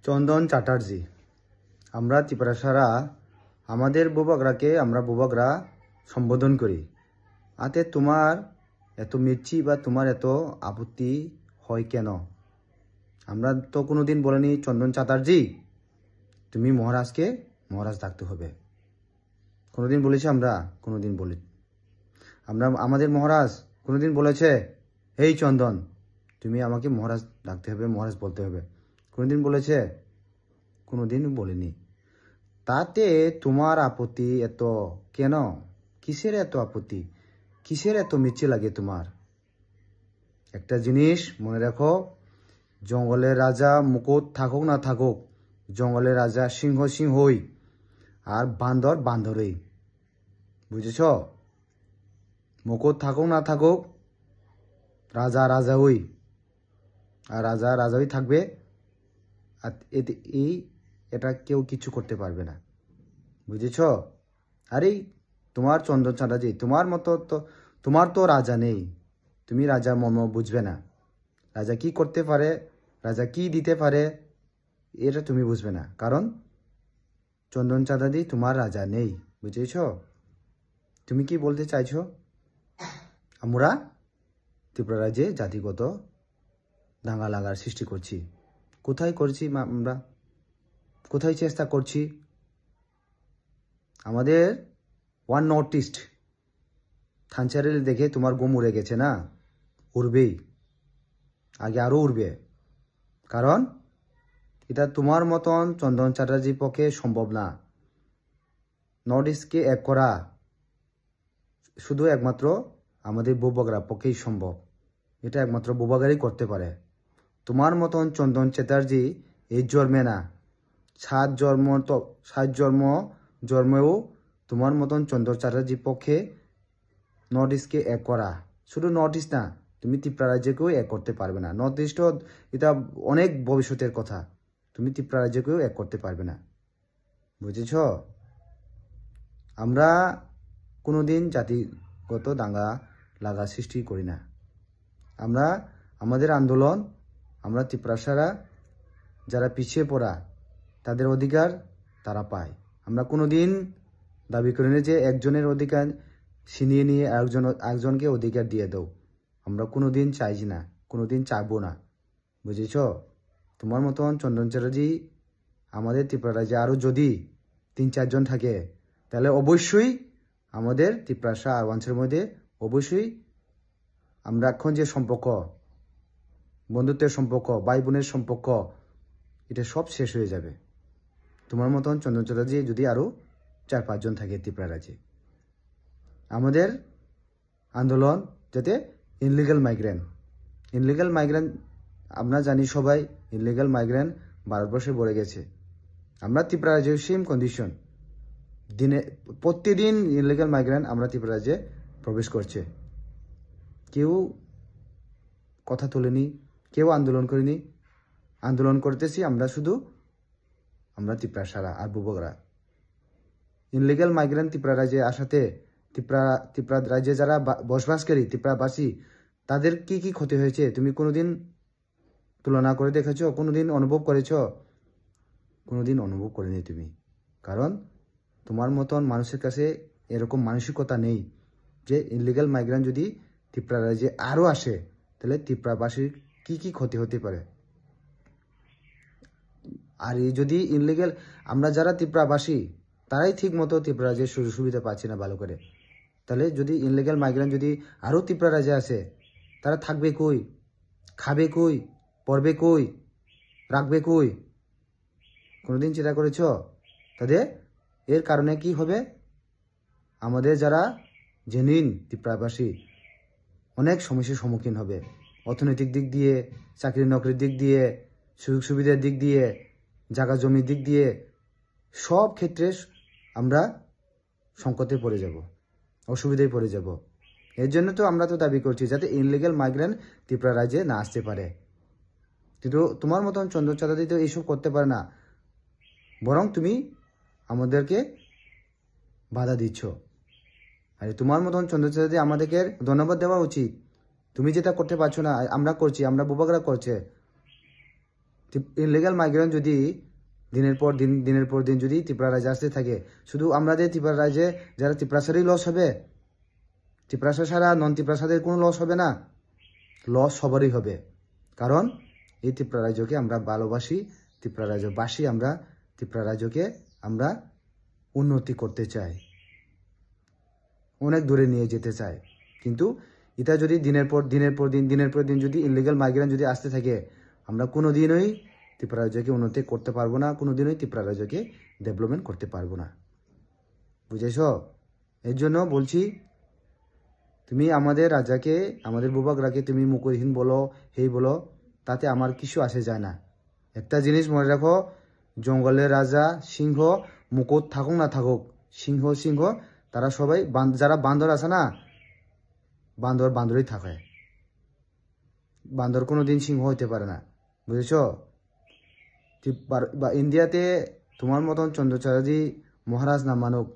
চন্দন চ্যাটার্জি। আমরা ত্রিপুরাসারা আমাদের বুবাগরাকে আমরা বুবাগরা সম্বোধন করি। আতে তোমার এত মির্চি বা তোমার এত আপত্তি হয় কেন? আমরা তো কোনোদিন বলিনি চন্দন চ্যাটার্জি তুমি মহারাজকে মহারাজ ডাকতে হবে। কোনোদিন বলেছি আমরা? কোনোদিন বলি আমরা? আমাদের মহারাজ কোনোদিন বলেছে এই চন্দন তুমি আমাকে মহারাজ ডাকতে হবে, মহারাজ বলতে হবে? কোনোদিন বলেছে? কোনোদিন বলিনি। তাতে তোমার আপত্তি এত কেন? কিসের এত আপত্তি? কিসের এত মির্চি লাগে তোমার? একটা জিনিস মনে রাখো, জঙ্গলের রাজা মুকুট থাকুক না থাকুক, জঙ্গলের রাজা সিংহ সিংহই আর বান্দর বান্দরই। বুঝেছ? মুকুট থাকুক না থাকুক, রাজা রাজাই আর রাজা রাজাই থাকবে। আর এটা কেউ কিছু করতে পারবে না। বুঝেছ? আরে তোমার চন্দন চ্যাটার্জি তোমার তো রাজা নেই। তুমি রাজা মর্ম বুঝবে না। রাজা কি করতে পারে, রাজা কি দিতে পারে এটা তুমি বুঝবে না, কারণ চন্দন চ্যাটার্জি তোমার রাজা নেই। বুঝেছ? তুমি কি বলতে চাইছো? আমরা ত্রিপুরা রাজ্যে জাতিগত দাঙ্গা লাগার সৃষ্টি করছি। কোথায় করছি আমরা? কোথায় চেষ্টা করছি? আমাদের ওয়ান নর্থ ইস্ট থানচারেল দেখে তোমার গম উড়ে গেছে না? উড়বেই, আগে আরও উড়বে। কারণ এটা তোমার মতন চন্দন চ্যাটার্জির পক্ষে সম্ভব না। নর্থ ইস্টকে এক করা শুধু একমাত্র আমাদের বুবাগরার পক্ষেই সম্ভব। এটা একমাত্র বুবাগরাই করতে পারে। তোমার মতন চন্দন চ্যাটার্জি এই জন্মে না, সাত জন্মেও তোমার মতন চন্দন চ্যাটার্জির পক্ষে নর্থ ইস্টকে এক করা, শুধু নর্থ ইস্ট না, তুমি ত্রিপুরা রাজ্যকেও এক করতে পারবে না। নর্থ ইস্টও এটা অনেক ভবিষ্যতের কথা, তুমি ত্রিপুরা রাজ্যকেও এক করতে পারবে না। বুঝেছ? আমরা কোনোদিন জাতিগত দাঙ্গা লাগা সৃষ্টি করি না। আমরা আমাদের আন্দোলন, আমরা ত্রিপুরাসারা যারা পিছিয়ে পড়া তাদের অধিকার তারা পায়। আমরা কোনোদিন দাবি করি না যে একজনের অধিকার ছিনিয়ে নিয়ে একজনকে অধিকার দিয়ে দাও। আমরা কোনোদিন চাইছি না, কোনোদিন চাইবো না। বুঝেছ? তোমার মতন চন্দন চ্যাটার্জি আমাদের ত্রিপুরা রাজ্যে আরও যদি 3-4 জন থাকে, তাহলে অবশ্যই আমাদের ত্রিপুরাসা আরবাঞ্চের মধ্যে অবশ্যই আমরা এখন যে সম্পর্ক, বন্ধুত্বের সম্পর্ক, ভাই বোনের সম্পর্ক, এটা সব শেষ হয়ে যাবে। তোমার মতন চন্দন চ্যাটার্জি যদি আরও 4-5 জন থাকে ত্রিপুরা রাজ্যে। আমাদের আন্দোলন যাতে ইনলিগাল মাইগ্রেন্ট আমরা জানি সবাই, ইনলিগাল মাইগ্রেন্ট ভারতবর্ষে বেড়ে গেছে। আমরা ত্রিপুরা রাজ্যে সেম কন্ডিশন, প্রতিদিন ইনলিগাল মাইগ্রেন্ট আমরা ত্রিপুরা রাজ্যে প্রবেশ করছে। কেউ কথা তোলেনি, কেউ আন্দোলন করেনি। আন্দোলন করতেছি আমরা শুধু আমরা ত্রিপুরাসারা আর বুবাগরা। ইনলিগাল মাইগ্রেন্ট ত্রিপুরা রাজ্যে আসাতে ত্রিপুরা রাজ্যে যারা বসবাসকারী ত্রিপুরাবাসী, তাদের কি কি ক্ষতি হয়েছে তুমি কোনোদিন তুলনা করে দেখেছ? কোনোদিন অনুভব করেছ? কোনোদিন অনুভব করেনি তুমি। কারণ তোমার মতন মানুষের কাছে এরকম মানসিকতা নেই যে ইনলিগাল মাইগ্রেন্ট যদি ত্রিপুরা রাজ্যে আরও আসে তাহলে ত্রিপুরাবাসীর কি কি ক্ষতি হতে পারে। আর এই যদি ইনলিগাল, আমরা যারা ত্রিপুরাবাসী তারাই ঠিক মতো ত্রিপুরা রাজ্যের সুযোগ সুবিধা পাচ্ছি না ভালো করে, তাহলে যদি ইনলিগাল মাইগ্রেন্ট যদি আরও ত্রিপুরা রাজ্যে আসে, তারা থাকবে কই, খাবে কই, পড়বে কই, রাখবে কই? কোনোদিন চিন্তা করেছ? তাদের এর কারণে কি হবে? আমাদের যারা জেনুইন ত্রিপুরাবাসী অনেক সমস্যার সম্মুখীন হবে। অর্থনৈতিক দিক দিয়ে, চাকরি নকরির দিক দিয়ে, সুযোগ সুবিধার দিক দিয়ে, জায়গা জমির দিক দিয়ে, সব ক্ষেত্রে আমরা সংকটে পড়ে যাব, অসুবিধায় পড়ে যাব। এর জন্য তো আমরা তো দাবি করছি যাতে ইনলিগাল মাইগ্রেন্ট ত্রিপুরা রাজ্যে না আসতে পারে। কিন্তু তোমার মতন চন্দন চ্যাটার্জি তো এইসব করতে পারে না, বরং তুমি আমাদেরকে বাধা দিচ্ছ। আর তোমার মতন চন্দন চ্যাটার্জি আমাদেরকে ধন্যবাদ দেওয়া উচিত। তুমি যেটা করতে পারছো না আমরা করছি, আমরা বুবাগরা করছে। ইনলিগাল মাইগ্রেন্ট যদি দিনের পর দিন যদি ত্রিপুরা রাজ্যে আসতে থাকে, শুধু আমাদের ত্রিপুরা রাজ্যে যারা ত্রিপুরাসারই লস হবে, ত্রিপুরাসা ছাড়া নন ত্রিপুরাসাদের কোনো লস হবে না, লস সবারই হবে। কারণ এই ত্রিপুরা রাজ্যকে আমরা ভালোবাসি, ত্রিপুরা রাজ্যবাসী আমরা ত্রিপুরা রাজ্যকে আমরা উন্নতি করতে চাই, অনেক দূরে নিয়ে যেতে চাই। কিন্তু এটা যদি দিনের পর দিন যদি ইনলিগাল মাইগ্রেন্ট যদি আসতে থাকে, আমরা কোনোদিনই ত্রিপুরা রাজ্যকে উন্নতি করতে পারবো না, কোনোদিনই ত্রিপুরা রাজ্যকে ডেভেলপমেন্ট করতে পারবো না। বুঝেছ? এর জন্য বলছি, তুমি আমাদের রাজাকে, আমাদের ভূভাগরাকে তুমি মুকুটহীন বলো, হেই বলো, তাতে আমার কিছু আসে যায় না। একটা জিনিস মনে রাখো, জঙ্গলের রাজা সিংহ মুকুট থাকুক না থাকুক, সিংহ তারা সবাই, যারা বান্দর আছে না, বান্দরই থাকে, বান্দর কোনোদিন সিংহ হইতে পারে না। বুঝেছ? ইন্ডিয়াতে তোমার মতন চন্দ্রচাঁদি মহারাজ না মানুক,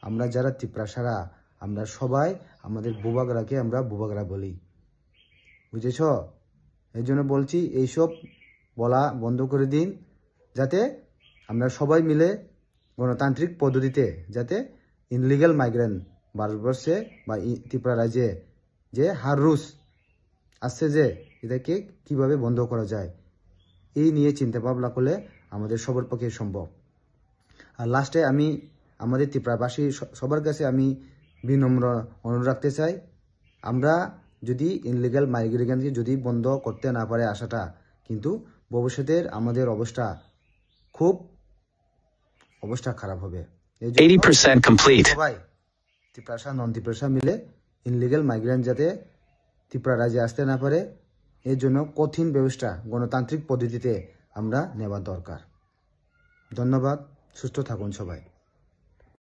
আমরা যারা ত্রিপুরাসারা আমরা সবাই আমাদের ভূভাগরাকে আমরা ভূভাগরা বলি। বুঝেছ? এই জন্য বলছি, এইসব বলা বন্ধ করে দিন, যাতে আমরা সবাই মিলে গণতান্ত্রিক পদ্ধতিতে যাতে ইনলিগাল মাইগ্রেন্ট ভারতবর্ষে বা ত্রিপুরা রাজ্যে যে হাররুস আসছে, যে এটাকে কিভাবে বন্ধ করা যায়, এই নিয়ে চিন্তা ভাবনা করলে আমাদের সবার পক্ষে সম্ভব। আর লাস্টে আমি আমাদের ত্রিপুরাবাসী সবার কাছে আমি বিনম্র অনুরোধ রাখতে চাই, আমরা যদি ইনলিগাল মাইগ্রেশনকে যদি বন্ধ করতে না পারে আশাটা, কিন্তু ভবিষ্যতের আমাদের অবস্থা খারাপ হবে। 80% complete. সবাই ত্রিপুরাসা নন ত্রিপুরাসা মিলে ইনলিগাল মাইগ্রেন্ট যাতে ত্রিপুরা রাজ্যে আসতে না পারে, এর জন্য কঠিন ব্যবস্থা গণতান্ত্রিক পদ্ধতিতে আমরা নেওয়া দরকার। ধন্যবাদ, সুস্থ থাকুন সবাই।